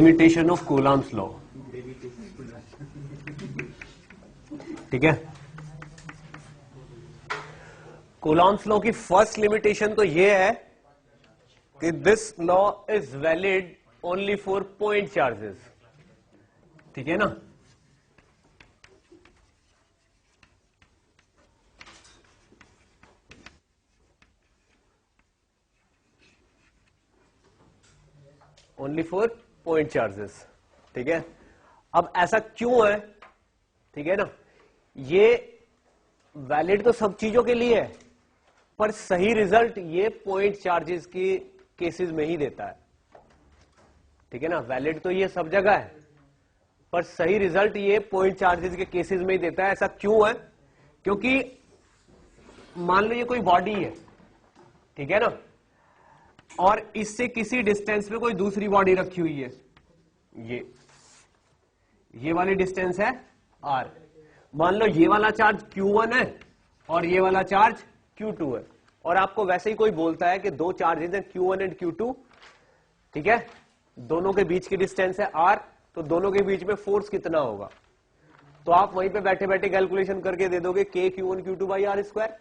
Limitation of Coulomb's law. ठीक है, Coulomb's law की फर्स्ट लिमिटेशन तो यह है कि this law is valid only for point charges. ठीक है ना, ओनली फॉर पॉइंट चार्जेस। ठीक है, अब ऐसा क्यों है? ठीक है ना, ये वैलिड तो सब चीजों के लिए है, पर सही रिजल्ट ये पॉइंट चार्जेस के केसेस में ही देता है। ठीक है ना, वैलिड तो ये सब जगह है, पर सही रिजल्ट ये पॉइंट चार्जेस के केसेस में ही देता है। ऐसा क्यों है? क्योंकि मान लो ये कोई बॉडी है, ठीक है ना, और इससे किसी डिस्टेंस पे कोई दूसरी बॉडी रखी हुई है, ये वाली डिस्टेंस है r। मान लो ये वाला चार्ज q1 है और ये वाला चार्ज q2 है, और आपको वैसे ही कोई बोलता है कि दो चार्जेस हैं q1 एंड q2, ठीक है, दोनों के बीच की डिस्टेंस है r, तो दोनों के बीच में फोर्स कितना होगा? तो आप वहीं पे बैठे बैठे कैलकुलेशन करके दे दोगे k q1 q2 by r square.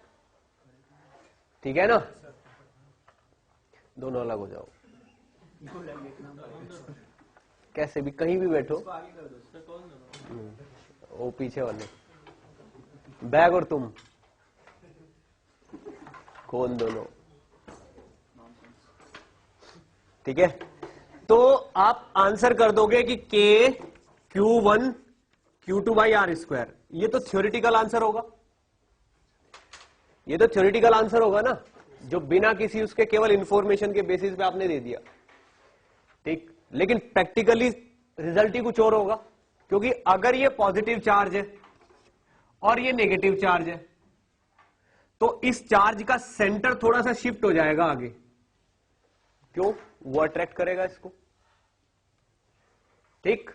ठीक है ना, दोनों अलग हो जाओ, कैसे भी कहीं भी बैठो। वो पीछे वाले बैग और तुम कौन दोनों? ठीक है, तो आप आंसर कर दोगे कि k q1 q2 by are square. ये तो थ्योरेटिकल आंसर होगा, ये तो थ्योरेटिकल आंसर होगा ना, जो बिना किसी उसके केवल इंफॉर्मेशन के बेसिस पे आपने दे दिया। ठीक, लेकिन प्रैक्टिकली रिजल्ट ही कुछ और होगा, क्योंकि अगर ये पॉजिटिव चार्ज है और ये नेगेटिव चार्ज है, तो इस चार्ज का सेंटर थोड़ा सा शिफ्ट हो जाएगा आगे। क्यों? वो अट्रैक्ट करेगा इसको। ठीक,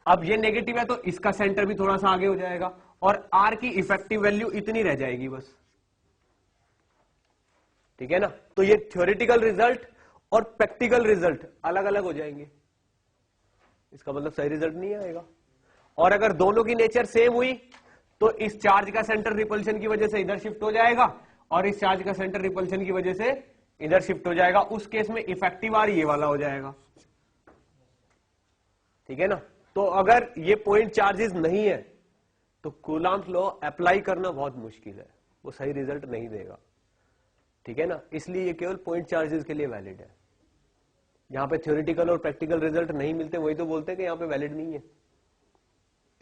अब ये नेगेटिव है तो इसका सेंटर भी थोड़ा सा आगे हो जाएगा, और आर की इफेक्टिव वैल्यू इतनी रह जाएगी बस। ठीक है ना, तो ये थ्योरेटिकल रिजल्ट और प्रैक्टिकल रिजल्ट अलग अलग हो जाएंगे, इसका मतलब सही रिजल्ट नहीं आएगा। और अगर दोनों की नेचर सेम हुई तो इस चार्ज का सेंटर रिपल्शन की वजह से इधर शिफ्ट हो जाएगा, और इस चार्ज का सेंटर रिपल्शन की वजह से इधर शिफ्ट हो जाएगा। उस केस में इफेक्टिव आर ये वाला हो जाएगा। ठीक है ना, तो अगर ये पॉइंट चार्जेस नहीं है तो कूलम्स लॉ अप्लाई करना बहुत मुश्किल है, वो सही रिजल्ट नहीं देगा। ठीक है ना, इसलिए ये केवल पॉइंट चार्जेस के लिए वैलिड है। यहां पे थ्योरेटिकल और प्रैक्टिकल रिजल्ट नहीं मिलते, वही तो बोलते हैं कि यहां पे वैलिड नहीं है।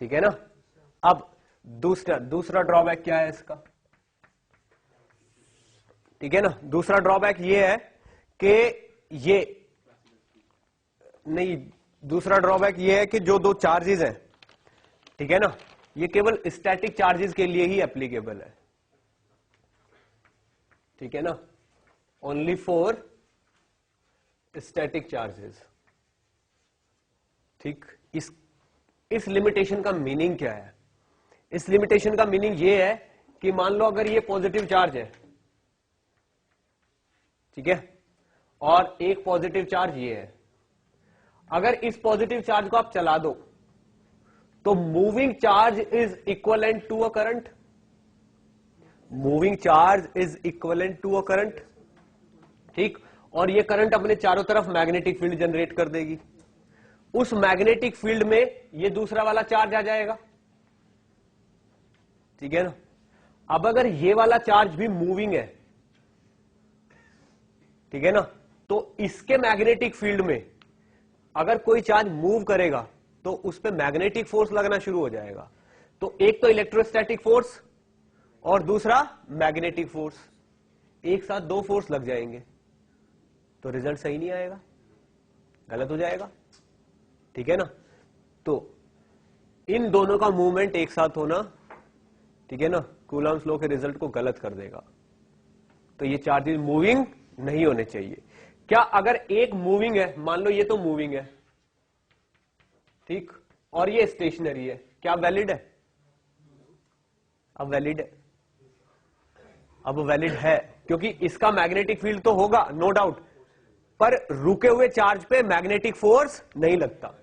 ठीक है ना, अब दूसरा ड्रॉबैक क्या है इसका? ठीक है ना, दूसरा ड्रॉबैक ये है कि ये नहीं, दूसरा ड्रॉबैक ये है कि जो दो चार्जेस हैं, ठीक है ना, ये केवल स्टैटिक चार्जेस के लिए ही एप्लीकेबल है। ठीक है ना, ओनली फॉर स्टैटिक चार्जेस। ठीक, इस लिमिटेशन का मीनिंग क्या है? इस लिमिटेशन का मीनिंग ये है कि मान लो अगर ये पॉजिटिव चार्ज है, ठीक है, और एक पॉजिटिव चार्ज ये है, अगर इस पॉजिटिव चार्ज को आप चला दो तो moving charge is equivalent to a current. Moving charge is equivalent to a current. ठीक, और ये करंट अपने चारों तरफ मैग्नेटिक फील्ड जनरेट कर देगी। उस मैग्नेटिक फील्ड में ये दूसरा वाला चार्ज आ जाएगा। ठीक है ना, अब अगर ये वाला चार्ज भी मूविंग है, ठीक है ना, तो इसके मैग्नेटिक फील्ड में अगर कोई चार्ज मूव करेगा तो उस पर मैग्नेटिक फोर्स लगना शुरू हो जाएगा। तो एक तो इलेक्ट्रोस्टैटिक फोर्स और दूसरा मैग्नेटिक फोर्स, एक साथ दो फोर्स लग जाएंगे, तो रिजल्ट सही नहीं आएगा, गलत हो जाएगा। ठीक है ना, तो इन दोनों का मूवमेंट एक साथ होना, ठीक है ना, कूलम्स लॉ के रिजल्ट को गलत कर देगा। तो ये चार्जेस मूविंग नहीं होने चाहिए। क्या अगर एक मूविंग है, मान लो ये तो मूविंग है, ठीक, और ये स्टेशनरी है, क्या वैलिड है? अब वैलिड है, अब वैलिड है, क्योंकि इसका मैग्नेटिक फील्ड तो होगा, नो डाउट, पर रुके हुए चार्ज पे मैग्नेटिक फोर्स नहीं लगता।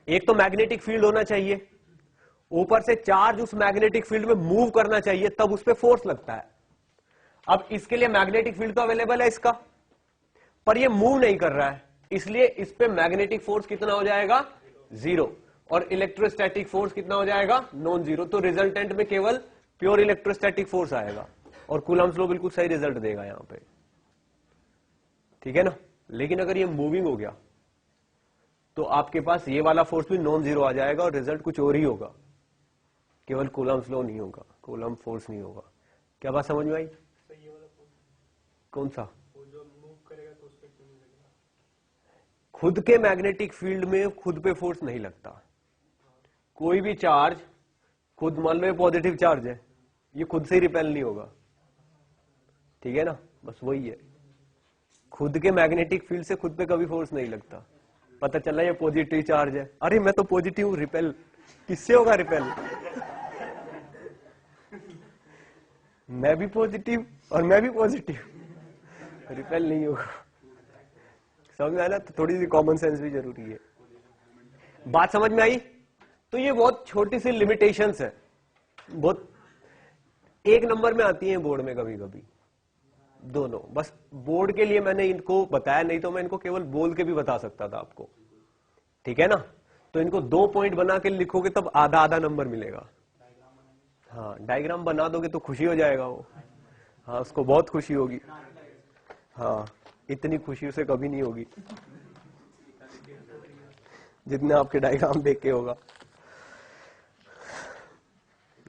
एक तो मैग्नेटिक फील्ड होना चाहिए, ऊपर से चार्ज उस मैग्नेटिक फील्ड में मूव करना चाहिए, तब उस पर फोर्स लगता है। अब इसके लिए मैग्नेटिक फील्ड तो अवेलेबल है इसका, पर ये मूव नहीं कर रहा है, इसलिए इस पे मैग्नेटिक फोर्स कितना हो जाएगा, 0, और इलेक्ट्रोस्टैटिक फोर्स कितना हो जाएगा, नॉन जीरो। तो रिजल्टेंट में केवल प्योर इलेक्ट्रोस्टैटिक फोर्स आएगा, और कूलम्ब्स लॉ बिल्कुल सही रिजल्ट देगा यहां पे, ठीक है ना। लेकिन अगर ये मूविंग हो गया तो आपके पास ये वाला फोर्स भी नॉन जीरो आ जाएगा और रिजल्ट कुछ और ही होगा, केवल कूलम्ब्स लॉ नहीं होगा, कूलम्ब फोर्स नहीं होगा। क्या बात समझ में आई? कौन सा? खुद के मैग्नेटिक फील्ड में खुद पे फोर्स नहीं लगता। कोई भी चार्ज खुद, मान लो ये पॉजिटिव चार्ज है, ये खुद से ही रिपेल नहीं होगा, ठीक है ना, बस वही है। खुद के मैग्नेटिक फील्ड से खुद पे कभी फोर्स नहीं लगता। पता चला ये पॉजिटिव चार्ज है, अरे मैं तो पॉजिटिव, रिपेल किससे होगा रिपेल? मैं भी पॉजिटिव और मैं भी पॉजिटिव, रिपेल नहीं होगा। समझ में आया ना? तो थोड़ी सी कॉमन सेंस भी जरूरी है। बात समझ में आई? तो ये बहुत छोटी सी लिमिटेशंस है, बहुत एक नंबर में आती हैं बोर्ड में कभी कभी, दोनों। बस बोर्ड के लिए मैंने इनको बताया, नहीं तो मैं इनको केवल बोल के भी बता सकता था आपको, ठीक है ना। तो इनको 2 पॉइंट बना के लिखोगे तब आधा आधा नंबर मिलेगा। हाँ, डायग्राम बना दोगे तो खुशी हो जाएगा वो, हाँ उसको बहुत खुशी होगी। हाँ, इतनी खुशी उसे कभी नहीं होगी जितने आपके डायग्राम देख के होगा।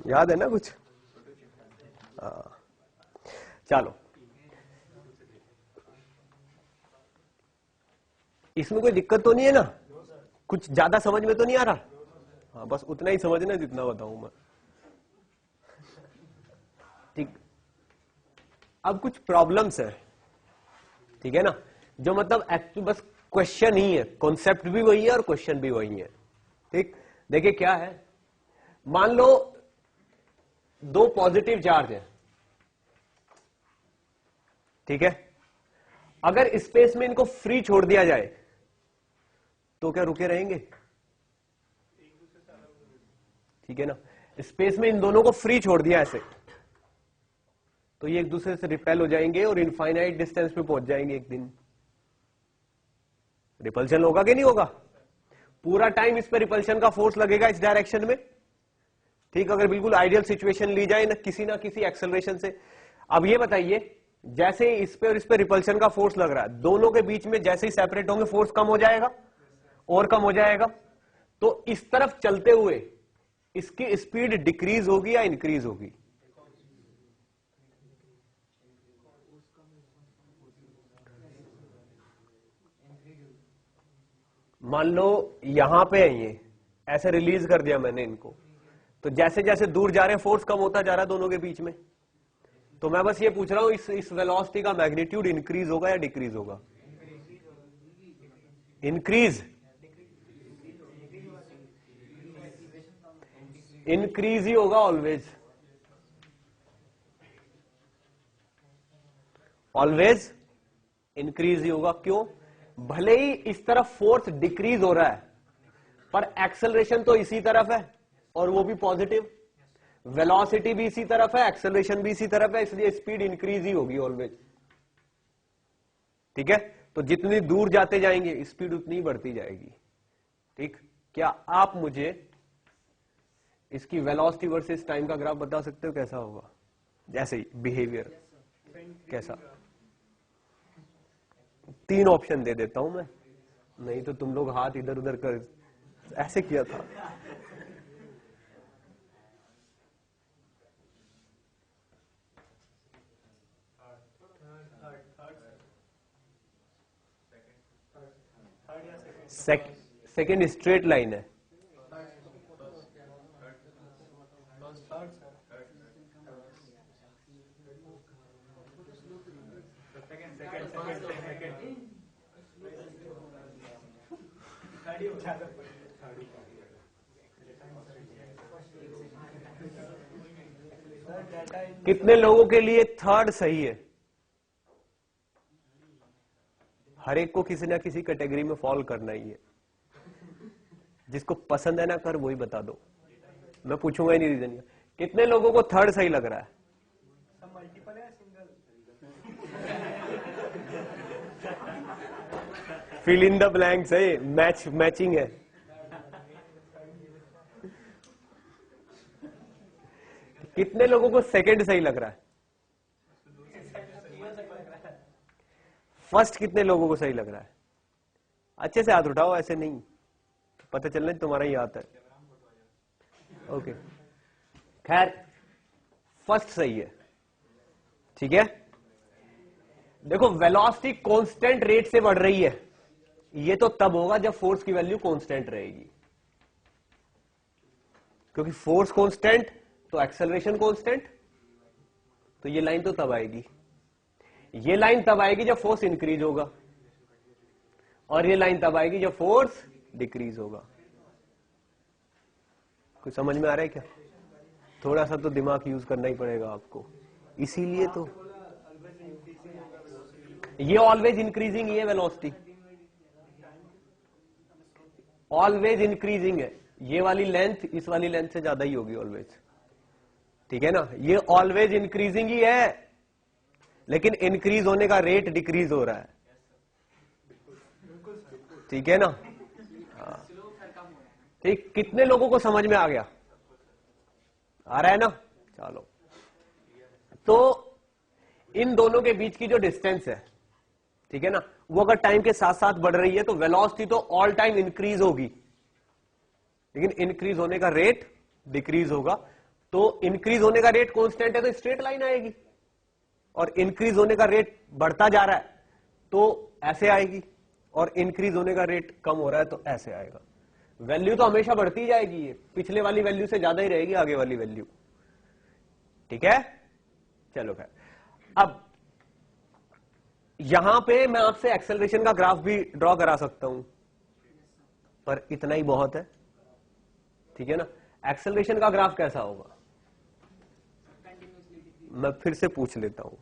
याद है ना कुछ? हाँ, चलो, इसमें कोई दिक्कत तो नहीं है ना? कुछ ज्यादा समझ में तो नहीं आ रहा? हाँ, बस उतना ही समझना जितना बताऊं मैं, ठीक। अब कुछ प्रॉब्लम्स है, ठीक है ना, जो मतलब एक्चुअली बस क्वेश्चन ही है, कॉन्सेप्ट भी वही है और क्वेश्चन भी वही है, ठीक। देखिए क्या है, मान लो 2 पॉजिटिव चार्ज है, ठीक है। अगर स्पेस में इनको फ्री छोड़ दिया जाए तो क्या रुके रहेंगे? ठीक है ना। स्पेस में इन दोनों को फ्री छोड़ दिया ऐसे, तो ये एक दूसरे से रिपेल हो जाएंगे और इनफाइनाइट डिस्टेंस पे पहुंच जाएंगे एक दिन। रिपल्शन होगा कि नहीं होगा? पूरा टाइम इस पे रिपल्शन का फोर्स लगेगा इस डायरेक्शन में, ठीक। अगर बिल्कुल आइडियल सिचुएशन ली जाए ना किसी एक्सेलरेशन से। अब ये बताइए, जैसे इस पे और इस पे रिपल्शन का फोर्स लग रहा है, दोनों के बीच में जैसे ही सेपरेट होंगे फोर्स कम हो जाएगा और कम हो जाएगा। तो इस तरफ चलते हुए इसकी स्पीड डिक्रीज होगी या इंक्रीज होगी? मान लो यहां पे है, ये ऐसे रिलीज कर दिया मैंने इनको, तो जैसे जैसे दूर जा रहे हैं फोर्स कम होता जा रहा है दोनों के बीच में। तो मैं बस ये पूछ रहा हूं इस वेलोसिटी का मैग्नीट्यूड इंक्रीज होगा या डिक्रीज होगा? इंक्रीज, इंक्रीज ही होगा ऑलवेज, ऑलवेज इंक्रीज ही होगा। क्यों? भले ही इस तरफ फोर्स डिक्रीज हो रहा है, पर एक्सेलरेशन तो इसी तरफ है और वो भी पॉजिटिव, वेलोसिटी भी इसी तरफ है, एक्सेलरेशन भी इसी तरफ है, इसलिए स्पीड इंक्रीज ही होगी ऑलवेज, ठीक है। तो जितनी दूर जाते जाएंगे स्पीड उतनी बढ़ती जाएगी, ठीक। क्या आप मुझे इसकी वेलोसिटी वर्सेस टाइम का ग्राफ बता सकते हो कैसा होगा? जैसे ही बिहेवियर कैसा? 3 ऑप्शन दे देता हूं मैं, नहीं तो तुम लोग हाथ इधर उधर कर ऐसे किया था। सेकेंड स्ट्रेट लाइन है, कितने लोगों के लिए थर्ड सही है? हर एक को किसी ना किसी कैटेगरी में फॉल करना ही है। जिसको पसंद है ना कर, वही बता दो, मैं पूछूंगा ही नहीं रीजन। कितने लोगों को थर्ड सही लग रहा है? मल्टीपल है single? Fill in the blanks है, मैचिंग है। कितने लोगों को सेकंड सही लग रहा है? फर्स्ट कितने लोगों को सही लग रहा है? अच्छे से हाथ उठाओ, ऐसे नहीं, पता चलना तुम्हारा ही हाथ है। ओके, खैर फर्स्ट सही है, ठीक है। देखो वेलोसिटी कांस्टेंट रेट से बढ़ रही है, ये तो तब होगा जब फोर्स की वैल्यू कांस्टेंट रहेगी, क्योंकि फोर्स कांस्टेंट तो एक्सेलरेशन कांस्टेंट, तो ये लाइन तो तब आएगी। ये लाइन तब आएगी जब फोर्स इंक्रीज होगा, और ये लाइन तब आएगी जब फोर्स डिक्रीज होगा। कुछ समझ में आ रहा है क्या? थोड़ा सा तो दिमाग यूज करना ही पड़ेगा आपको, इसीलिए तो ये ऑलवेज इंक्रीजिंग है वेलोसिटी, ऑलवेज इंक्रीजिंग है। ये वाली लेंथ इस वाली लेंथ से ज्यादा ही होगी ऑलवेज, ठीक है ना। ये ऑलवेज इंक्रीजिंग ही है, लेकिन इंक्रीज होने का रेट डिक्रीज हो रहा है, ठीक है ना। ठीक, कितने लोगों को समझ में आ गया? आ रहा है ना? चलो, तो इन दोनों के बीच की जो डिस्टेंस है, ठीक है ना, वो अगर टाइम के साथ साथ बढ़ रही है तो वेलोसिटी तो ऑल टाइम इंक्रीज होगी, लेकिन इंक्रीज होने का रेट डिक्रीज होगा। तो इंक्रीज होने का रेट कांस्टेंट है तो स्ट्रेट लाइन आएगी, और इंक्रीज होने का रेट बढ़ता जा रहा है तो ऐसे आएगी, और इंक्रीज होने का रेट कम हो रहा है तो ऐसे आएगा। वैल्यू तो हमेशा बढ़ती जाएगी, ये पिछले वाली वैल्यू से ज्यादा ही रहेगी आगे वाली वैल्यू, ठीक है। चलो खैर, अब यहां पे मैं आपसे एक्सेलरेशन का ग्राफ भी ड्रॉ करा सकता हूं, पर इतना ही बहुत है, ठीक है ना। एक्सेलरेशन का ग्राफ कैसा होगा मैं फिर से पूछ लेता हूं।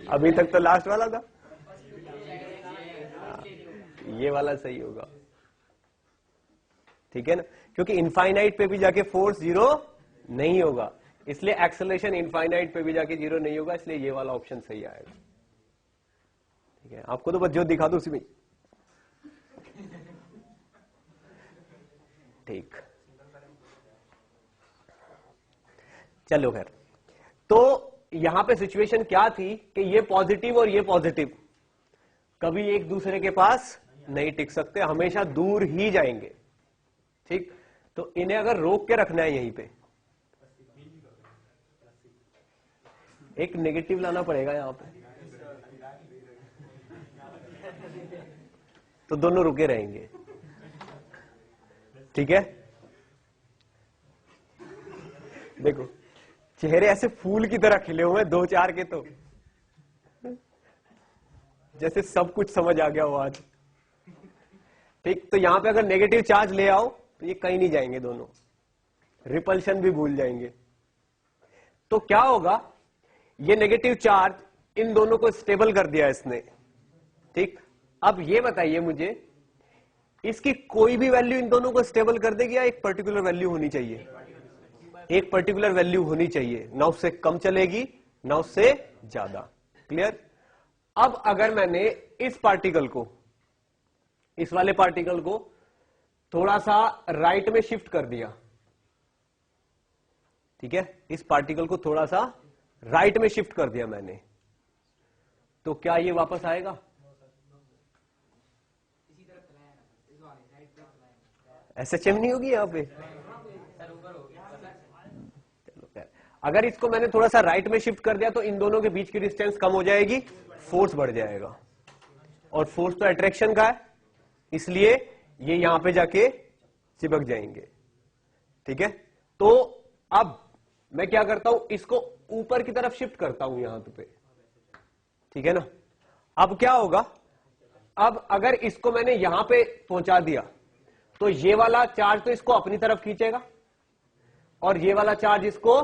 अभी तक तो लास्ट वाला था, ये वाला सही होगा, ठीक है ना, क्योंकि इनफाइनाइट पे भी जाके फोर्स जीरो नहीं होगा, इसलिए एक्सेलरेशन इनफाइनाइट पे भी जाके जीरो नहीं होगा, इसलिए ये वाला ऑप्शन सही आएगा, ठीक है। आपको तो बस जो दिखा दो उसी में, ठीक। चलो खैर, तो यहां पे सिचुएशन क्या थी कि ये पॉजिटिव और ये पॉजिटिव कभी एक दूसरे के पास नहीं टिक सकते, हमेशा दूर ही जाएंगे, ठीक। तो इन्हें अगर रोक के रखना है यहीं पे, एक नेगेटिव लाना पड़ेगा यहां पे, तो दोनों रुके रहेंगे, ठीक है। देखो चेहरे ऐसे फूल की तरह खिले हुए हैं दो चार के, तो जैसे सब कुछ समझ आ गया हो आज, ठीक। तो यहां पे अगर नेगेटिव चार्ज ले आओ तो ये कहीं नहीं जाएंगे दोनों, रिपल्शन भी भूल जाएंगे। तो क्या होगा, ये नेगेटिव चार्ज इन दोनों को स्टेबल कर दिया इसने, ठीक। अब ये बताइए मुझे, इसकी कोई भी वैल्यू इन दोनों को स्टेबल कर देगी या एक पर्टिकुलर वैल्यू होनी चाहिए? एक पर्टिकुलर वैल्यू होनी चाहिए, ना उससे कम चलेगी ना उससे ज्यादा, क्लियर। अब अगर मैंने इस पार्टिकल को, इस वाले पार्टिकल को थोड़ा सा राइट में शिफ्ट कर दिया, ठीक है, इस पार्टिकल को थोड़ा सा राइट में शिफ्ट कर दिया मैंने, तो क्या ये वापस आएगा? एसएचएम नहीं होगी यहां पे। चलो, अगर इसको मैंने थोड़ा सा राइट में शिफ्ट कर दिया तो इन दोनों के बीच की डिस्टेंस कम हो जाएगी, फोर्स बढ़ जाएगा, और फोर्स तो अट्रैक्शन का है, इसलिए ये यहां पे जाके चिपक जाएंगे। ठीक है, तो अब मैं क्या करता हूं, इसको ऊपर की तरफ शिफ्ट करता हूं यहां पे। ठीक है ना, अब क्या होगा, अब अगर इसको मैंने यहां पे पहुंचा दिया तो ये वाला चार्ज तो इसको अपनी तरफ खींचेगा और ये वाला चार्ज इसको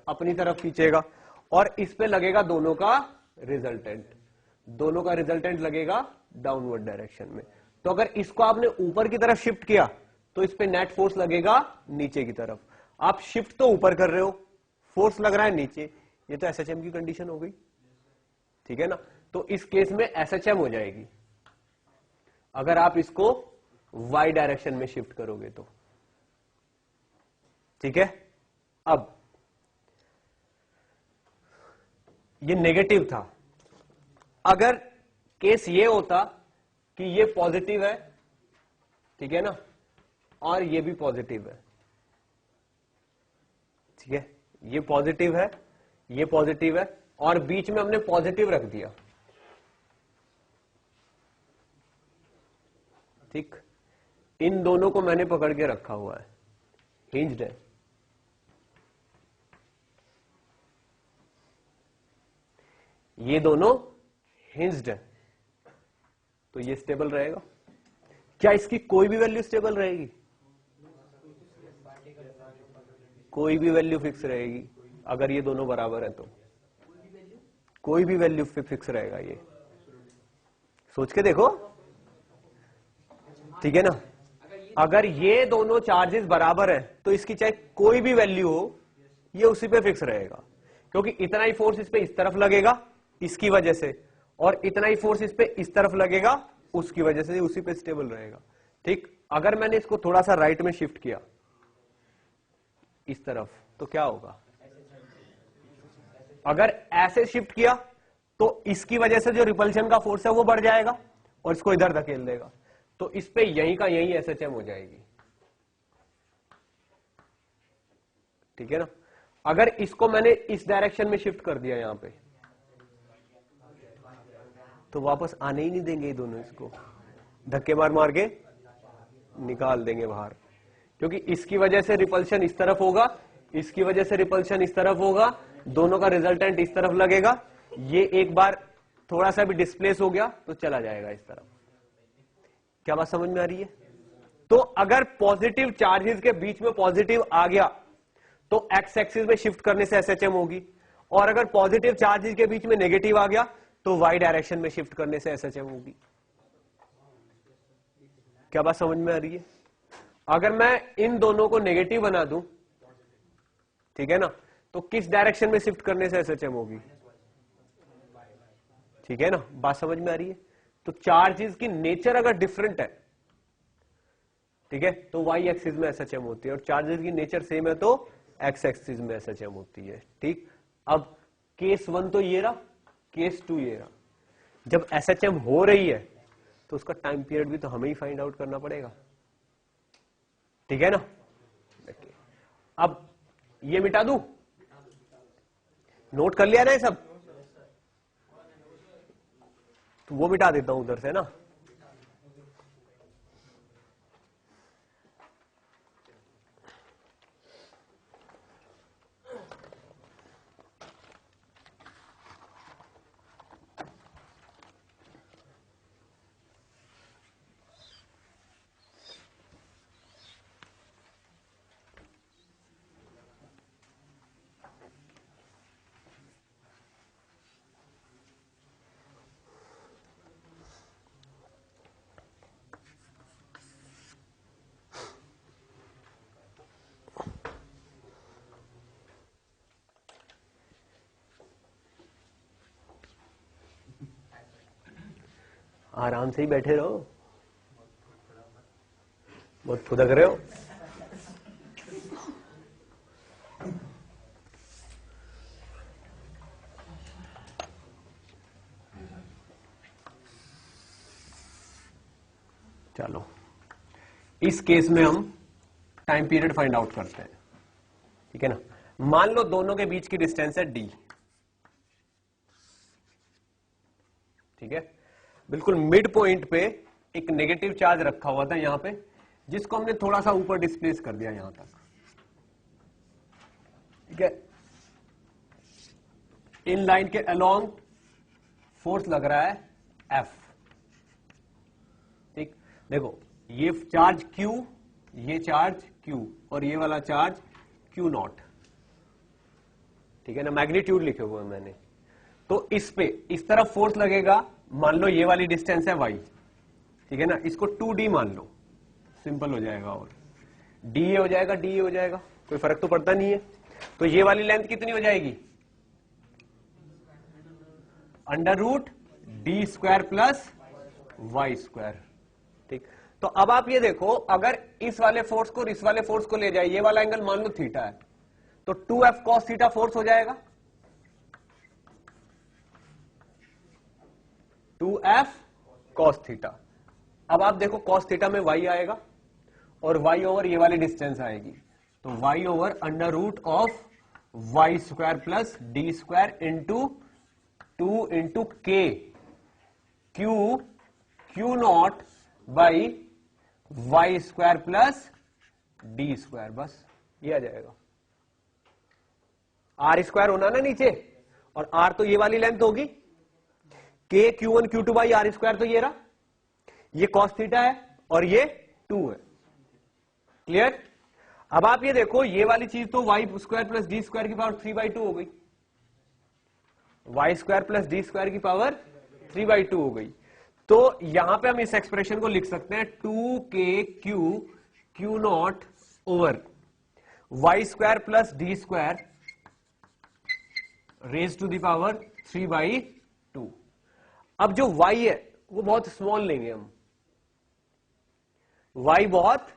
अपनी तरफ खींचेगा और इस पे लगेगा दोनों का रिजल्टेंट, दोनों का रिजल्टेंट लगेगा डाउनवर्ड डायरेक्शन में। तो अगर इसको आपने ऊपर की तरफ शिफ्ट किया तो इस पे नेट फोर्स लगेगा नीचे की तरफ। आप शिफ्ट तो ऊपर कर रहे हो, फोर्स लग रहा है नीचे, ये तो एसएचएम की कंडीशन हो गई। ठीक है ना, तो इस केस में एसएचएम हो जाएगी अगर आप इसको वाई डायरेक्शन में शिफ्ट करोगे तो। ठीक है, अब ये नेगेटिव था, अगर केस ये होता कि ये पॉजिटिव है, ठीक है ना, और ये भी पॉजिटिव है। ठीक है, ये पॉजिटिव है, ये पॉजिटिव है और बीच में हमने पॉजिटिव रख दिया। ठीक, इन दोनों को मैंने पकड़ के रखा हुआ है, हिंज्ड है। ये दोनों हिंज्ड है तो ये स्टेबल रहेगा। क्या इसकी कोई भी वैल्यू स्टेबल रहेगी? कोई भी वैल्यू फिक्स रहेगी अगर ये दोनों बराबर है तो कोई भी वैल्यू फिक्स रहेगा। ये सोच के देखो। ठीक है ना, अगर ये दोनों चार्जेस बराबर है तो इसकी चाहे कोई भी वैल्यू हो ये उसी पे फिक्स रहेगा, क्योंकि इतना ही फोर्स इस पे इस तरफ लगेगा इसकी वजह से और इतना ही फोर्स इस पे इस तरफ लगेगा उसकी वजह से, उसी पे स्टेबल रहेगा। ठीक, अगर मैंने इसको थोड़ा सा राइट में शिफ्ट किया इस तरफ तो क्या होगा, अगर ऐसे शिफ्ट किया तो इसकी वजह से जो रिपल्शन का फोर्स है वो बढ़ जाएगा और इसको इधर धकेल देगा, तो इस पे यहीं का यहीं एसएचएम हो जाएगी। ठीक है ना, अगर इसको मैंने इस डायरेक्शन में शिफ्ट कर दिया यहां पे तो वापस आने ही नहीं देंगे ये दोनों, इसको धक्के मार मार के निकाल देंगे बाहर, क्योंकि इसकी वजह से रिपल्शन इस तरफ होगा, इसकी वजह से रिपल्शन इस तरफ होगा, दोनों का रिजल्टेंट इस तरफ लगेगा। ये एक बार थोड़ा सा भी डिस्प्लेस हो गया तो चला जाएगा इस तरफ। क्या बात समझ में आ रही है? तो अगर पॉजिटिव चार्जेस के बीच में पॉजिटिव आ गया तो एक्स एक्सिस में शिफ्ट करने से एसएचएम होगी, और अगर पॉजिटिव चार्जेस के बीच में नेगेटिव आ गया तो वाई डायरेक्शन में शिफ्ट करने से एसएचएम होगी। क्या बात समझ में आ रही है? अगर मैं इन दोनों को नेगेटिव बना दूं, ठीक है ना, तो किस डायरेक्शन में शिफ्ट करने से एसएचएम होगी? ठीक है ना, बात समझ में आ रही है? तो चार्जेस की नेचर अगर डिफरेंट है, ठीक है, तो वाई एक्सिस में एसएचएम होती है, और चार्जेस की नेचर सेम है तो एक्स एक्सिस में एसएचएम होती है। ठीक, अब केस 1 तो ये रहा, केस 2 ये रहा। जब एसएचएम हो रही है तो उसका टाइम पीरियड भी तो हमें ही फाइंड आउट करना पड़ेगा। ठीक है ना, अब ये मिटा दूं, नोट कर लिया ना ये सब, तो वो मिटा देता हूं उधर से ना। आराम से ही बैठे रहो, बहुत फुदक रहे हो। चलो, इस केस में हम टाइम पीरियड फाइंड आउट करते हैं। ठीक है ना, मान लो दोनों के बीच की डिस्टेंस है डी। ठीक है, बिल्कुल मिड पॉइंट पे एक नेगेटिव चार्ज रखा हुआ था यहां पे, जिसको हमने थोड़ा सा ऊपर डिस्प्लेस कर दिया यहां तक, ठीक है। इन लाइन के अलोंग फोर्स लग रहा है F, ठीक। देखो ये चार्ज Q, ये चार्ज Q और ये वाला चार्ज Q नॉट, ठीक है ना, मैग्नीट्यूड लिखे हुए हैं मैंने। तो इस पे इस तरफ फोर्स लगेगा, मान लो ये वाली डिस्टेंस है y, ठीक है ना, इसको 2d मान लो, सिंपल हो जाएगा, और da हो जाएगा, da हो जाएगा, कोई फर्क तो पड़ता नहीं है। तो ये वाली लेंथ कितनी हो जाएगी, under root d square plus y square, ठीक। तो अब आप ये देखो, अगर इस वाले फोर्स को और इस वाले फोर्स को ले जाए, ये वाला एंगल मान लो थीटा है, तो 2f cos थीटा फोर्स हो जाएगा, 2f cos थीटा। अब आप देखो cos थीटा में y आएगा और y ओवर ये वाली डिस्टेंस आएगी, तो y over under root of y square plus d square into 2 into k q naught by y square plus d square, बस ये आ जाएगा। आर स्क्वायर होना ना नीचे, और आर तो ये वाली लेंथ होगी, के Q1 Q2 by are square, तो ये रहा, ये cos थीटा है और ये 2 है, क्लियर। अब आप ये देखो, ये वाली चीज तो y square plus d square की पावर 3/2 हो गई, y square plus d square की पावर 3/2 हो गई। तो यहां पे हम इस एक्सप्रेशन को लिख सकते हैं 2k q naught over y square plus d square raise to the power 3/2। अब जो y है वो बहुत स्मॉल लेंगे हम, y बहुत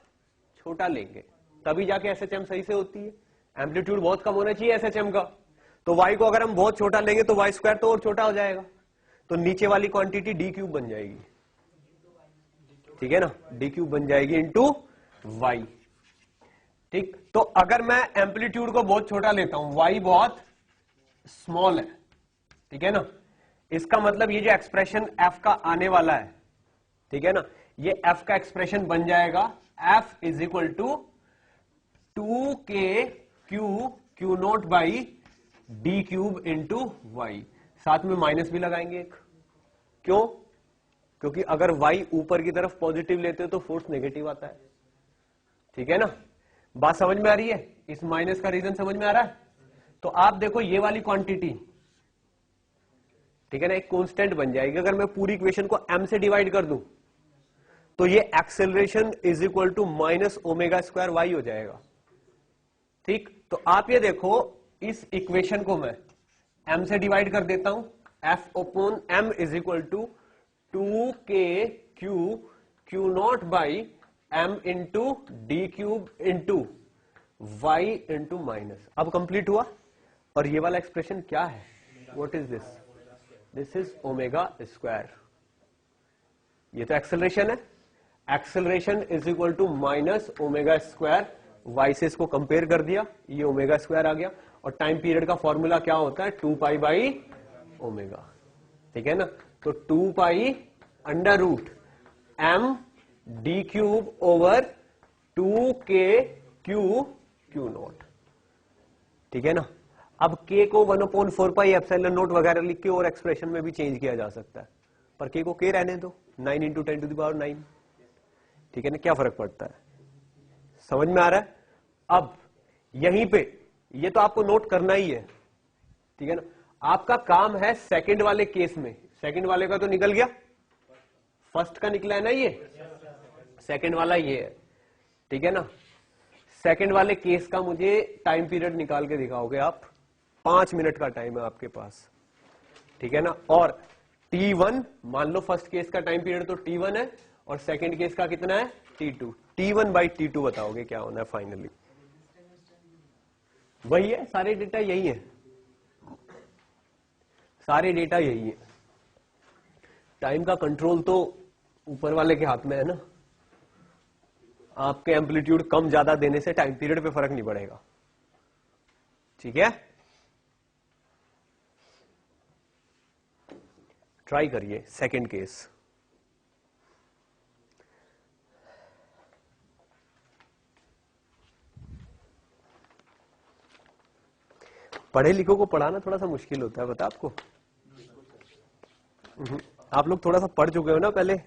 छोटा लेंगे, तभी जाके SHM सही से होती है। एम्पलीट्यूड बहुत कम होना चाहिए SHM का, तो y को अगर हम बहुत छोटा लेंगे तो वाई स्क्वायर तो और छोटा हो जाएगा, तो नीचे वाली क्वांटिटी डी क्यूब बन जाएगी, ठीक है ना, डी क्यूब बन जाएगी इंटू वाई, ठीक। तो अगर मैं एम्पलीट्यूड को बहुत छोटा लेता हूं, y बहुत स्मॉल है, ठीक है ना, इसका मतलब ये जो एक्सप्रेशन f का आने वाला है, ठीक है ना, ये f का एक्सप्रेशन बन जाएगा f is equal to 2k q naught by d cube into y, साथ में माइनस भी लगाएंगे एक, क्यों, क्योंकि अगर y ऊपर की तरफ पॉजिटिव लेते हो तो फोर्स नेगेटिव आता है, ठीक है ना। बात समझ में आ रही है, इस माइनस का रीजन समझ में आ रहा है। तो आप देखो ये वाली क्वांटिटी, ठीक है ना, एक कांस्टेंट बन जाएगी। अगर मैं पूरी इक्वेशन को m से डिवाइड कर दूं तो ये acceleration is equal to minus omega square y हो जाएगा, ठीक। तो आप ये देखो, इस इक्वेशन को मैं m से डिवाइड कर देता हूं, f upon m is equal to 2k q naught by m into d cube into y into minus. अब कंप्लीट हुआ, और ये वाला एक्सप्रेशन क्या है, what is this, this is omega square, ये तो एक्सेलरेशन है, acceleration is equal to minus omega square, y से इसको कंपेयर कर दिया, ये ओमेगा स्क्वायर आ गया, और टाइम पीरियड का फॉर्मूला क्या होता है, 2 बाई ओमेगा, ठीक है ना। तो 2 pi under root m d cube over 2k q naught, ठीक है ना। अब k को 1/4 पाई एप्सिलॉन नॉट वगैरह लिख के और एक्सप्रेशन में भी चेंज किया जा सकता है, पर k को k रहने दो, 9 इंटू 10 टू द पावर 9, ठीक है ना, क्या फर्क पड़ता है, समझ में आ रहा है। अब यहीं पे ये तो आपको नोट करना ही है, ठीक है ना। आपका काम है सेकंड वाले केस में, सेकंड वाले का तो निकल गया, फर्स्ट का निकला है ना, ये सेकंड वाला ये है, ठीक है ना। सेकंड वाले केस का मुझे टाइम पीरियड निकाल के दिखाओगे आप, 5 मिनट का टाइम है आपके पास, ठीक है ना। और T1 मान लो फर्स्ट केस का टाइम पीरियड तो T1 है, और सेकंड केस का कितना है, T2। T1 बाई T2 बताओगे क्या होना है फाइनली, वही है, सारे डेटा यही है, सारे डेटा यही है। टाइम का कंट्रोल तो ऊपर वाले के हाथ में है ना, आपके एम्पलीट्यूड कम ज्यादा देने से टाइम पीरियड पे फर्क नहीं पड़ेगा, ठीक है। ट्राई करिए सेकंड केस, पढ़े लिखों को पढ़ाना थोड़ा सा मुश्किल होता है, पता आपको? आप लोग थोड़ा सा पढ़ चुके हो ना पहले।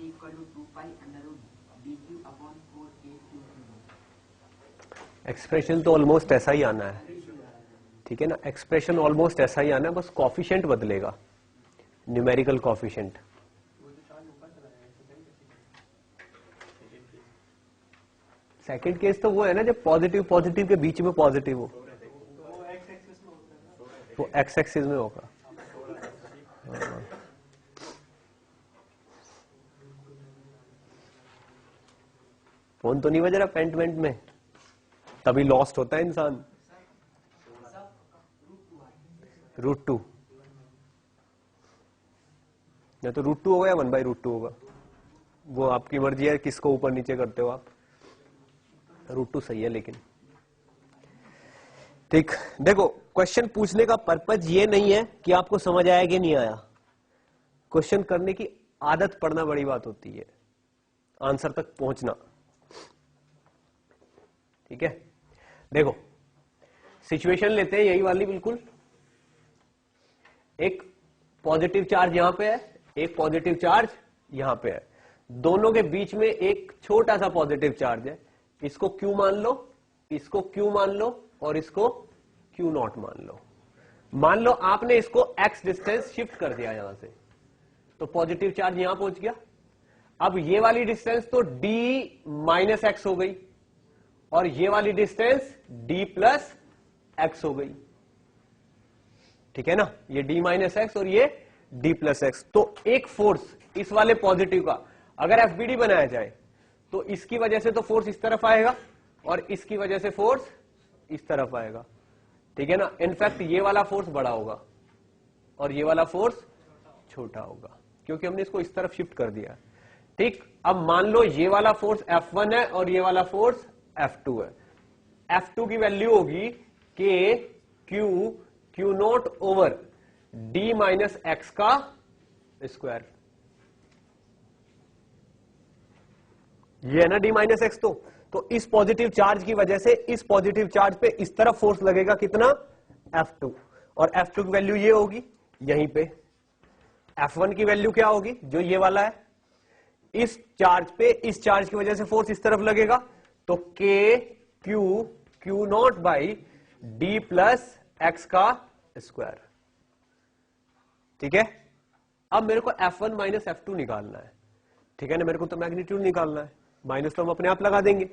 equal to 2 pi under root dq upon 4 a q। Expression तो ऑलमोस्ट ऐसा ही आना है, ठीक है ना? एक्सप्रेशन ऑलमोस्ट ऐसा ही आना है, बस कॉफिशिएंट बदलेगा, न्यूमेरिकल कॉफिशिएंट। सेकंड केस तो वो है ना जब पॉजिटिव पॉजिटिव के बीच में पॉजिटिव हो, वो एक्स एक्सिस में होगा। हाँ। फोन तो नहीं बज रहा पेंट वेंट में, तभी लॉस्ट होता है इंसान। √2 या तो √2 होगा या 1/√2 होगा, वो आपकी मर्जी है किसको ऊपर नीचे करते हो आप। √2 सही है लेकिन ठीक। देखो क्वेश्चन पूछने का पर्पज ये नहीं है कि आपको समझ आया कि नहीं आया, क्वेश्चन करने की आदत पड़ना बड़ी बात होती है, आंसर तक पहुंचना, ठीक है? देखो सिचुएशन लेते हैं यही वाली बिल्कुल, एक पॉजिटिव चार्ज यहां पे है, एक पॉजिटिव चार्ज यहां पे है, दोनों के बीच में एक छोटा सा पॉजिटिव चार्ज है, इसको Q मान लो, इसको Q मान लो और इसको Q0 मान लो। मान लो आपने इसको x डिस्टेंस शिफ्ट कर दिया यहां से, तो पॉजिटिव चार्ज यहां पहुंच गया। अब ये वाली डिस्टेंस तो d माइनस एक्स हो गई और ये वाली डिस्टेंस d प्लस एक्स हो गई, ठीक है ना? ये d माइनस एक्स और ये d प्लस एक्स। तो एक फोर्स इस वाले पॉजिटिव का अगर FBD बनाया जाए तो इसकी वजह से तो फोर्स इस तरफ आएगा और इसकी वजह से फोर्स इस तरफ आएगा, ठीक है ना? इनफैक्ट ये वाला फोर्स बड़ा होगा और ये वाला फोर्स छोटा होगा क्योंकि हमने इसको इस तरफ शिफ्ट कर दिया, ठीक? अब मान लो ये वाला फोर्स F1 है और ये वाला फोर्स F2 है। F2 की वैल्यू होगी K Q0 over D minus x का स्क्वायर। ये है ना D माइनस एक्स, तो इस पॉजिटिव चार्ज की वजह से इस पॉजिटिव चार्ज पे इस तरफ फोर्स लगेगा कितना? F2, और F2 की वैल्यू ये होगी यहीं पे। F1 की वैल्यू क्या होगी? जो ये वाला है, इस चार्ज पे इस चार्ज की वजह से फोर्स इस तरफ लगेगा, तो K Q0 by D plus x का स्क्वायर, ठीक है? अब मेरे को F1 माइनस F2 निकालना है, ठीक है ना? मेरे को तो मैग्नीट्यूड निकालना है, माइनस तो हम अपने आप लगा देंगे,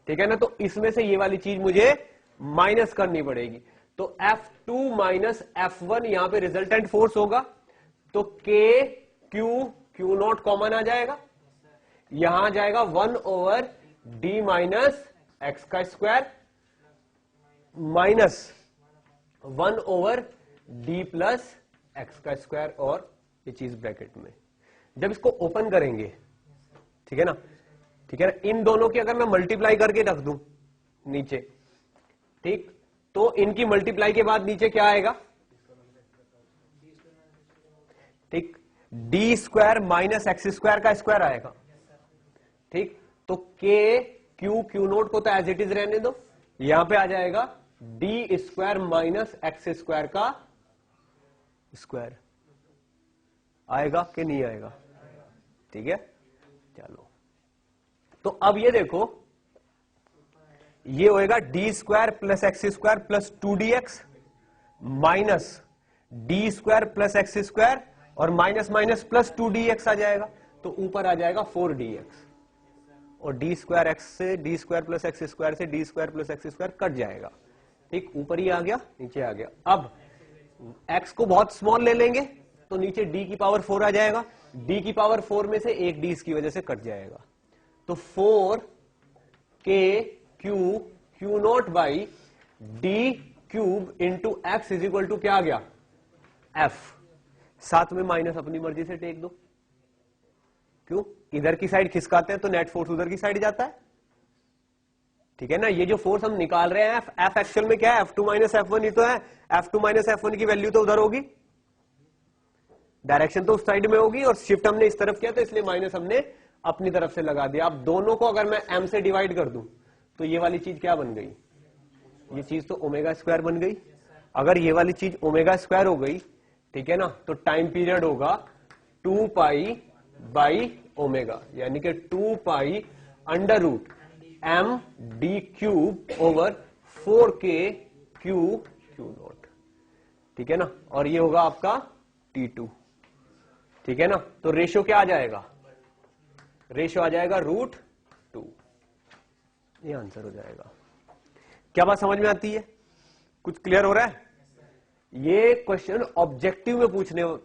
ठीक है ना? तो इसमें से ये वाली चीज मुझे माइनस करनी पड़ेगी, तो F2 माइनस F1 यहां पे रिजल्टेंट फोर्स होगा, तो Q0 कॉमन आ जाएगा, यहां जाएगा 1 ओवर D माइनस एक्स का square minus 1 over D plus x का स्क्वायर, और ये चीज ब्रैकेट में। जब इसको ओपन करेंगे, ठीक है ना, ठीक ठीक है ना। इन दोनों की अगर मैं मल्टीप्लाई करके रख दूं नीचे, ठीक, तो इनकी मल्टीप्लाई के बाद नीचे क्या आएगा, ठीक, D square minus x square का स्क्वायर आएगा, ठीक। तो के क्यू क्यू नोट को तो एज इट इज रहने दो, यहां पे आ जाएगा D square minus x square का स्क्वायर, आएगा कि नहीं आएगा, ठीक है। चलो, तो अब ये देखो, ये होएगा d square plus x square plus 2dx minus d square plus x square और माइनस माइनस प्लस 2dx आ जाएगा, तो ऊपर आ जाएगा 4dx, और डी स्क्वायर एक्स से d square plus x square से d square plus x square cut जाएगा, ठीक, ऊपर ही आ गया नीचे आ गया। अब x को बहुत स्मॉल ले लेंगे तो नीचे d की पावर 4 आ जाएगा, d की पावर 4 में से एक d इसकी वजह से कट जाएगा, तो 4 k q q naught by d cube into x is equal to क्या आ गया, f। साथ में माइनस अपनी मर्जी से टेक दो, क्यों, इधर की साइड खिसकाते हैं तो नेट फोर्स उधर की साइड जाता है, ठीक है ना। ये जो फोर्स हम निकाल रहे हैं एफ एक्चुअल में क्या है, F2 माइनस F1 ही तो है, F2 माइनस F1 की वैल्यू तो उधर होगी, डायरेक्शन तो उस साइड में होगी, और शिफ्ट हमने इस तरफ किया तो इसलिए माइनस हमने अपनी तरफ से लगा दिया। अब दोनों को अगर मैं m से डिवाइड कर दूं तो ये वाली चीज क्या बन गई, ये चीज तो ओमेगा स्क्वायर बन गई। अगर ये वाली चीज ओमेगा स्क्वायर हो गई, ठीक है ना, तो टाइम पीरियड होगा 2 पाई बाई ओमेगा, यानी कि 2 pi under root m d cube over 4k q q naught, ठीक है ना, और ये होगा आपका T2, ठीक है ना। तो रेशियो क्या आ जाएगा, रेशियो आ जाएगा √2, ये आंसर हो जाएगा। क्या बात समझ में आती है, कुछ क्लियर हो रहा है। ये क्वेश्चन ऑब्जेक्टिव में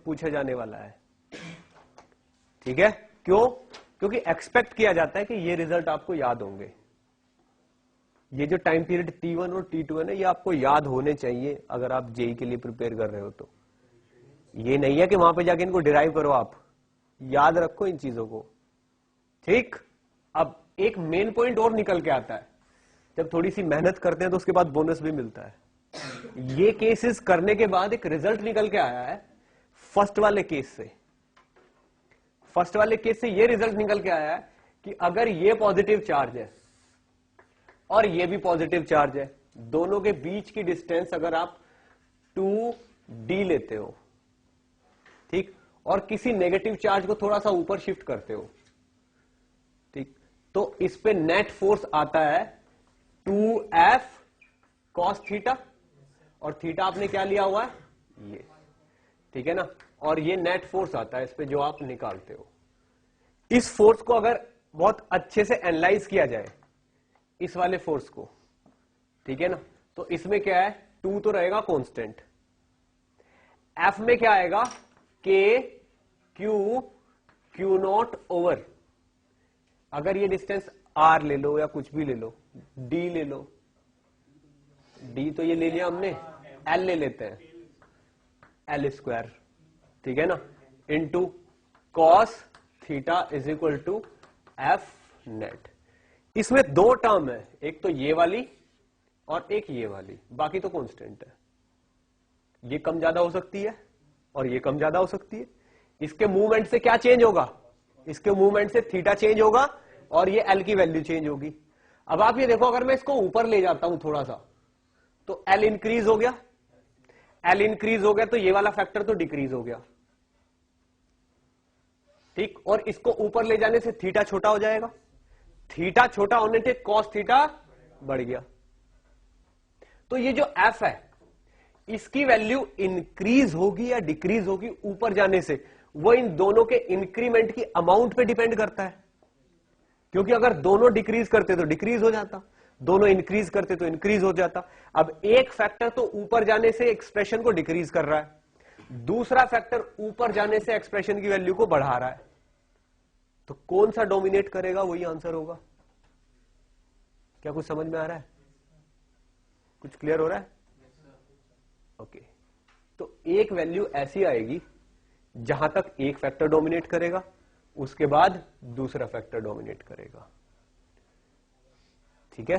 पूछा जाने वाला है, ठीक है, क्यों, क्योंकि एक्सपेक्ट किया जाता है कि ये रिजल्ट आपको याद होंगे। ये जो टाइम पीरियड T1 और T2 है ना, ये आपको याद होने चाहिए अगर आप जेई के लिए प्रिपेयर कर रहे हो तो। ये नहीं है कि वहां पे जाके इनको डिराइव करो, आप याद रखो इन चीजों को, ठीक। अब एक मेन पॉइंट और निकल के आता है, जब थोड़ी सी मेहनत करते हैं तो उसके बाद बोनस भी मिलता है। ये केसेस करने के बाद एक रिजल्ट निकल के आया है फर्स्ट वाले केस से। फर्स्ट वाले केस से ये रिजल्ट निकल के आया है कि अगर ये पॉजिटिव चार्ज है और ये भी पॉजिटिव चार्ज है, दोनों के बीच की डिस्टेंस अगर आप 2d लेते हो, ठीक, और किसी नेगेटिव चार्ज को थोड़ा सा ऊपर शिफ्ट करते हो, ठीक, तो इस पे नेट फोर्स आता है 2f cos थीटा, और थीटा आपने क्या लिया हुआ है, ये, ठीक है ना, और ये नेट फोर्स आता है इस पे जो आप निकालते हो। इस फोर्स को अगर बहुत अच्छे से एनालाइज किया जाए, इस वाले फोर्स को, ठीक है ना, तो इसमें क्या है, 2 तो रहेगा कांस्टेंट, F में क्या आएगा, K Q Q not over, अगर ये डिस्टेंस R ले लो या कुछ भी ले लो, D ले लो, D तो ये ले लिया हमने, L ले लेते हैं, L स्क्वायर, ठीक है ना, into cos theta is equal to F net. इसमें दो टर्म है, एक तो ये वाली और एक ये वाली, बाकी तो कांस्टेंट है। ये कम ज्यादा हो सकती है और ये कम ज्यादा हो सकती है। इसके मूवमेंट से क्या चेंज होगा, इसके मूवमेंट से थीटा चेंज होगा और ये एल की वैल्यू चेंज होगी। अब आप ये देखो, अगर मैं इसको ऊपर ले जाता हूं थोड़ा सा तो एल इंक्रीज हो गया, एल इंक्रीज हो गया तो ये वाला फैक्टर तो डिक्रीज हो गया, ठीक, और इसको ऊपर ले जाने से थीटा छोटा हो जाएगा, थीटा छोटा होने से कॉस थीटा बढ़ गया। तो ये जो एफ है इसकी वैल्यू इंक्रीज होगी या डिक्रीज होगी ऊपर जाने से, वो इन दोनों के इंक्रीमेंट की अमाउंट पे डिपेंड करता है। क्योंकि अगर दोनों डिक्रीज करते तो डिक्रीज हो जाता, दोनों इंक्रीज करते तो इंक्रीज हो जाता। अब एक फैक्टर तो ऊपर जाने से एक्सप्रेशन को डिक्रीज कर रहा है, दूसरा फैक्टर ऊपर जाने से एक्सप्रेशन की वैल्यू को बढ़ा रहा है, तो कौन सा डोमिनेट करेगा वही आंसर होगा। क्या कुछ समझ में आ रहा है, कुछ क्लियर हो रहा है? ओके, तो एक वैल्यू ऐसी आएगी जहां तक एक फैक्टर डोमिनेट करेगा, उसके बाद दूसरा फैक्टर डोमिनेट करेगा। ठीक है।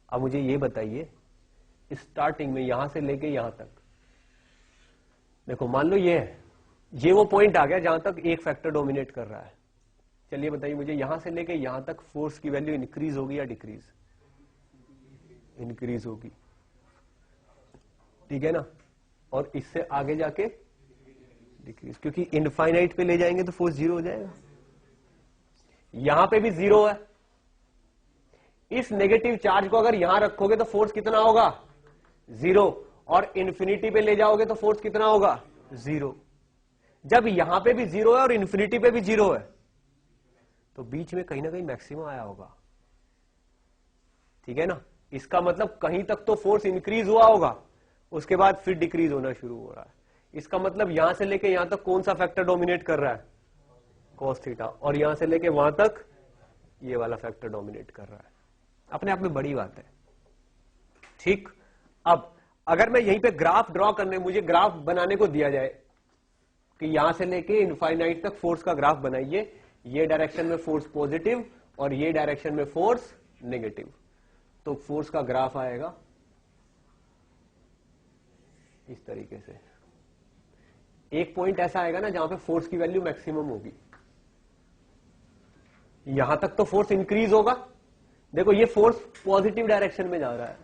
अब मुझे ये बताइए, स्टार्टिंग में यहां से लेके यहां तक, देखो मान लो ये वो पॉइंट आ गया जहां तक एक फैक्टर डोमिनेट कर रहा है। चलिए बताइए मुझे, यहां से लेके यहां तक फोर्स की वैल्यू इंक्रीज होगी या डिक्रीज? इंक्रीज होगी, ठीक है ना। और इससे आगे जाके डिक्रीज, क्योंकि इनफाइनाइट पे ले जाएंगे तो फोर्स जीरो हो जाएगा। यहां पे भी जीरो है। इस नेगेटिव चार्ज को अगर यहां रखोगे तो फोर्स कितना होगा? जीरो। और इन्फिनिटी पे ले जाओगे तो फोर्स कितना होगा? जीरो। जब यहां पे भी जीरो है और इन्फिनिटी पे भी जीरो है, तो बीच में कहीं ना कहीं मैक्सिमम आया होगा, ठीक है ना। इसका मतलब कहीं तक तो फोर्स इंक्रीज हुआ होगा, उसके बाद फिर डिक्रीज होना शुरू हो रहा है। इसका मतलब यहां से लेके यहां तक कौन सा फैक्टर डोमिनेट कर रहा है? Cos theta. और यहां से लेके वहां तक ये वाला फैक्टर डोमिनेट कर रहा है। अपने आप में बड़ी बात है, ठीक। अब अगर मैं यहीं पे ग्राफ ड्रॉ करने, मुझे ग्राफ बनाने को दिया जाए कि यहां से लेके इनफाइनाइट तक फोर्स का ग्राफ बनाइए, ये डायरेक्शन में फोर्स पॉजिटिव और ये डायरेक्शन में फोर्स नेगेटिव, तो फोर्स का ग्राफ आएगा इस तरीके से। एक पॉइंट ऐसा आएगा ना जहां पे फोर्स की वैल्यू मैक्सिमम होगी। यहां तक तो फोर्स इंक्रीज होगा, देखो ये फोर्स पॉजिटिव डायरेक्शन में जा रहा है।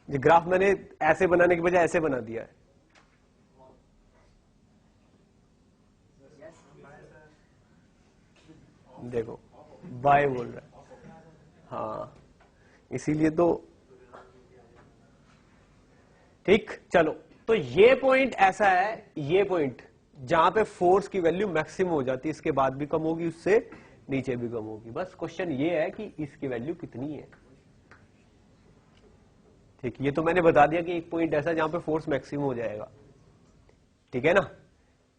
ये ग्राफ मैंने ऐसे बनाने की बजाय ऐसे बना दिया है। देखो बाय बोल रहा है, हाँ, इसीलिए तो ठीक। चलो, तो ये पॉइंट ऐसा है, ये पॉइंट जहां पे फोर्स की वैल्यू मैक्सिमम हो जाती है, इसके बाद भी कम होगी, उससे नीचे भी कम होगी। बस क्वेश्चन ये है कि इसकी वैल्यू कितनी है, ठीक। ये तो मैंने बता दिया कि एक पॉइंट ऐसा जहां पे फोर्स मैक्सिमम हो जाएगा, ठीक है ना।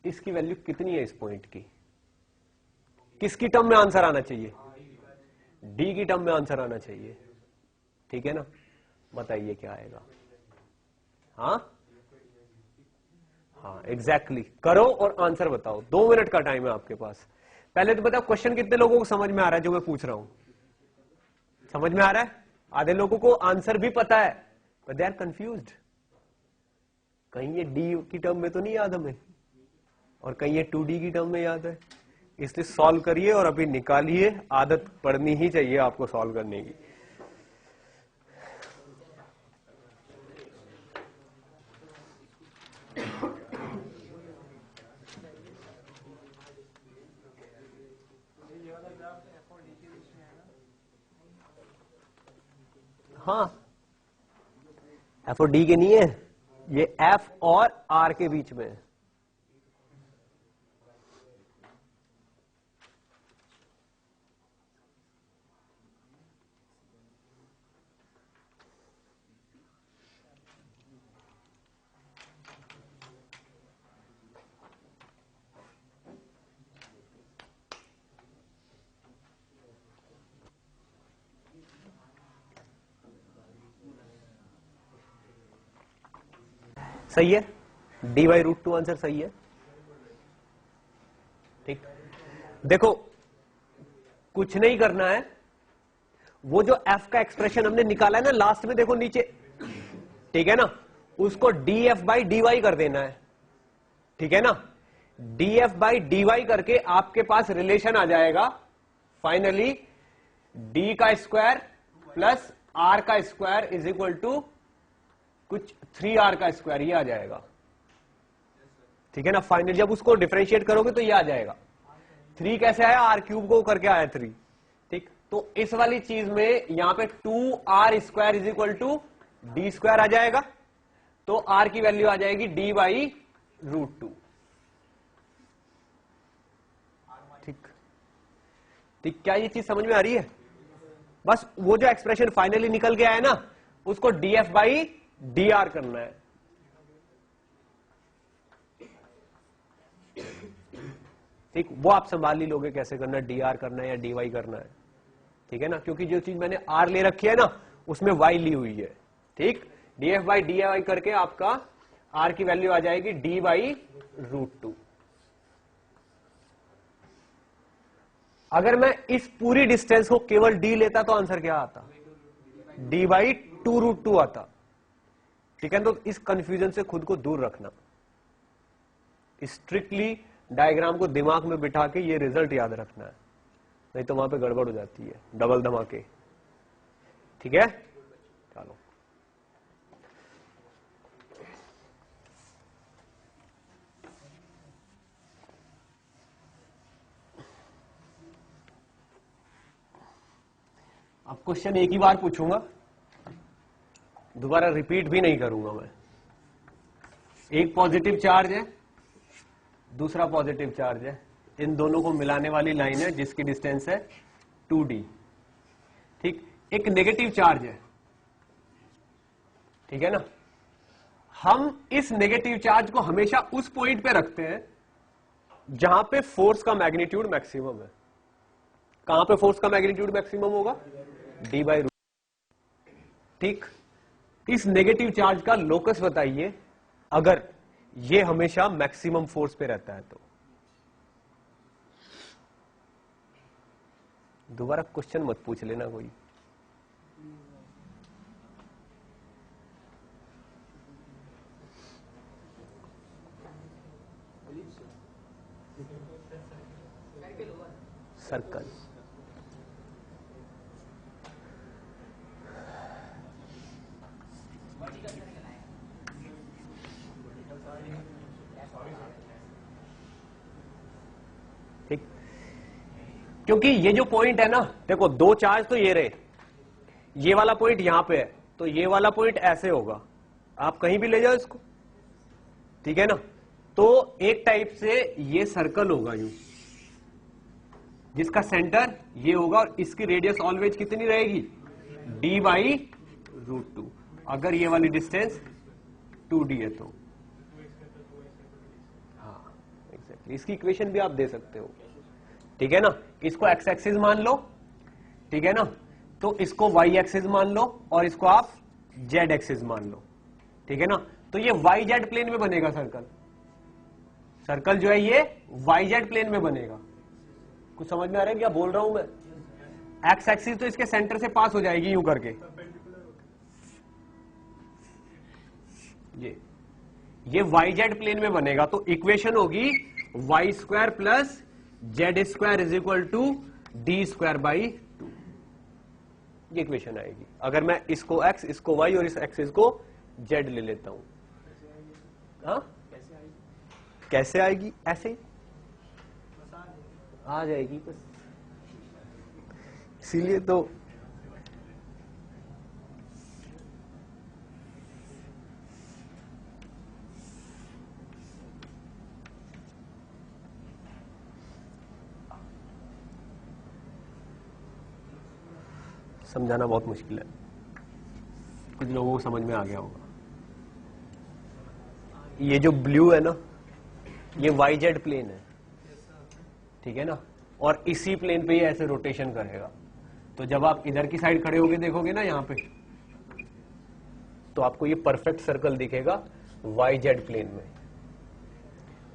इसकी वैल्यू कितनी है इस पॉइंट की? किसकी टर्म में आंसर आना चाहिए? डी की टर्म में आंसर आना चाहिए, ठीक है ना। बताइए क्या आएगा? हाँ हाँ, एग्जैक्टली करो और आंसर बताओ। 2 मिनट का टाइम है आपके पास। पहले तो बताओ क्वेश्चन कितने लोगों को समझ में आ रहा है जो मैं पूछ रहा हूं? समझ में आ रहा है? आधे लोगों को आंसर भी पता है, बट दे आर कंफ्यूज्ड। कहीं ये डी की टर्म में तो नहीं याद हमें, और कहीं ये 2D की टर्म में याद है। इसलिए सॉल्व करिए और अभी निकालिए। आदत पड़नी ही चाहिए आपको सॉल्व करने की। हाँ, एफ और डी के नहीं है, ये एफ और आर के बीच में है। सही है, dy√2 आंसर सही है, ठीक। देखो कुछ नहीं करना है, वो जो f का एक्सप्रेशन हमने निकाला है ना लास्ट में, देखो नीचे, ठीक है ना, उसको df/dy कर देना है, ठीक है ना। df/dy करके आपके पास रिलेशन आ जाएगा फाइनली d का स्क्वायर प्लस r का स्क्वायर इज इक्वल टू कुछ 3r का स्क्वायर, ये आ जाएगा, ठीक है ना। फाइनल जब उसको डिफरेंशिएट करोगे तो ये आ जाएगा। 3 कैसे आया? r³ को करके आया 3, ठीक। तो इस वाली चीज में यहां पे 2r² is equal to d² आ जाएगा, तो r की वैल्यू आ जाएगी d/√2, ठीक ठीक। क्या ये चीज समझ में आ रही है? बस वो जो एक्सप्रेशन फाइनली निकल के आया ना, उसको df/dr करना है, ठीक। वो आप संभाल ही लोगे कैसे करना है, dr करना है या dy करना है, ठीक है ना। क्योंकि जो चीज मैंने r ले रखी है ना, उसमें y ली हुई है, ठीक। df/dy करके आपका r की वैल्यू आ जाएगी d/√2। अगर मैं इस पूरी डिस्टेंस को केवल d लेता तो आंसर क्या आता? d/2√2 आता। ठीक है, तो इस कंफ्यूजन से खुद को दूर रखना, स्ट्रिक्टली डायग्राम को दिमाग में बिठा के ये रिजल्ट याद रखना है, नहीं तो वहां पे गड़बड़ हो जाती है, डबल धमाके। ठीक है, चलो अब क्वेश्चन एक ही बार पूछूंगा, दोबारा रिपीट भी नहीं करूंगा मैं। एक पॉजिटिव चार्ज है, दूसरा पॉजिटिव चार्ज है, इन दोनों को मिलाने वाली लाइन है जिसकी डिस्टेंस है 2d। ठीक, एक नेगेटिव चार्ज है, ठीक है ना। हम इस नेगेटिव चार्ज को हमेशा उस पॉइंट पे रखते हैं जहां पे फोर्स का मैग्नीट्यूड मैक्सिमम है। कहां पे फोर्स का मैग्नीट्यूड मैक्सिमम होगा? d/√। ठीक, इस नेगेटिव चार्ज का लोकस बताइए अगर ये हमेशा मैक्सिमम फोर्स पे रहता है तो। दोबारा क्वेश्चन मत पूछ लेना कोई। सर्कल। ठीक, क्योंकि ये जो पॉइंट है ना, देखो दो चार्ज तो ये रहे, ये वाला पॉइंट यहां पे है, तो ये वाला पॉइंट ऐसे होगा, आप कहीं भी ले जाओ इसको, ठीक है ना। तो एक टाइप से ये सर्कल होगा यूं, जिसका सेंटर ये होगा और इसकी रेडियस ऑलवेज कितनी रहेगी? d/√2। अगर ये वाली डिस्टेंस 2d है तो हाँ एग्जैक्टली, इसकी इक्वेशन भी आप दे सकते हो। ठीक है ना, इसको x एक्सिस मान लो, ठीक है ना, तो इसको y एक्सिस मान लो और इसको आप z एक्सिस मान लो। ठीक है ना, तो ये yz प्लेन में बनेगा सर्कल। सर्कल जो है ये yz प्लेन में बनेगा। कुछ समझ में आ रहा है क्या बोल रहा हूं मैं? एक्स एक्सिस तो इसके सेंटर से पास हो जाएगी यूं करके, ये yz प्लेन में बनेगा। तो इक्वेशन होगी y² plus z² is equal to d²/2। ये इक्वेशन आएगी अगर मैं इसको x, इसको y और इस एक्सिस को z ले लेता हूं। हाँ कैसे आएगी? ऐसे ही आ जाएगी बस, इसीलिए तो समझाना बहुत मुश्किल है, कुछ लोगों को समझ में आ गया होगा। ये जो ब्लू है ना, ये yz प्लेन है, ठीक है ना, और इसी प्लेन पे ये ऐसे रोटेशन करेगा। तो जब आप इधर की साइड खड़े होके देखोगे ना यहाँ पे, तो आपको ये परफेक्ट सर्कल दिखेगा yz प्लेन में,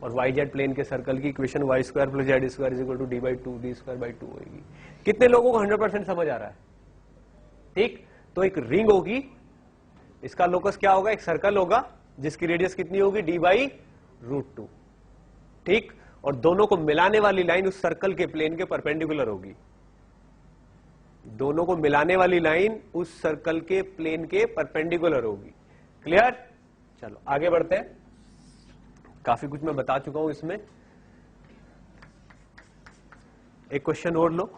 और yz प्लेन के सर्कल की equation y² plus z² is equal to d/2 d²/2 होगी। कितने लोगों को 100% समझ आ रहा है? ठीक, तो एक रिंग होगी, इसका लोकस क्या होगा? एक सर्कल होगा जिसकी रेडियस कितनी होगी? d/√2। ठीक, और दोनों को मिलाने वाली लाइन उस सर्कल के प्लेन के परपेंडिकुलर होगी। दोनों को मिलाने वाली लाइन उस सर्कल के प्लेन के परपेंडिकुलर होगी। क्लियर? चलो आगे बढ़ते हैं, काफी कुछ मैं बता चुका हूं इसमें। एक क्वेश्चन और लो।